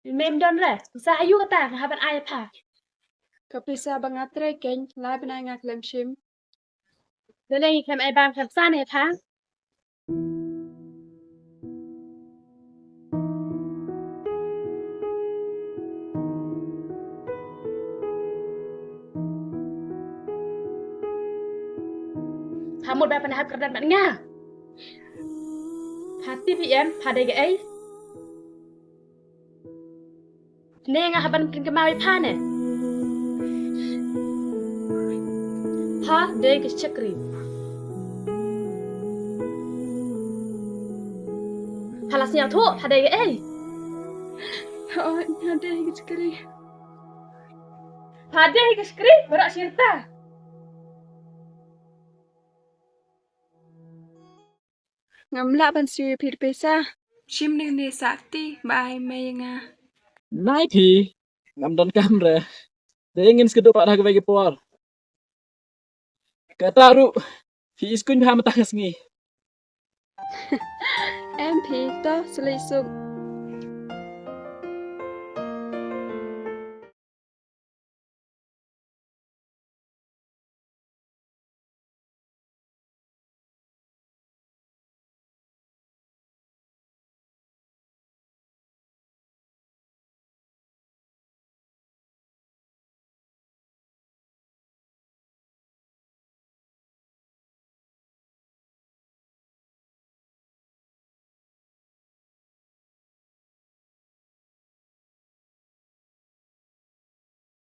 Mem don re. Sa ayu kata haban ai pa. Kapisa bangatre ken lai benai ngak lem shim. Dele kem ai bang kem sa ne pa. Hamut ba panahap kerdan mat nga. Hati PM pada ge ai. Ne nga haban kin kemawi pa ne. Ha de ke chakri. Halasnya tu pada ge ai. Oh, nade hikari. Pada ke skri berak sirta. Ngamla ban siwi pir pesa. Shim ne sakti bai mai nga. Nai thì ngam don kamera. Dia ingin sekedar pak dah bagi por. Kata ru fi iskun ha matah sngi. Em pi to sli suk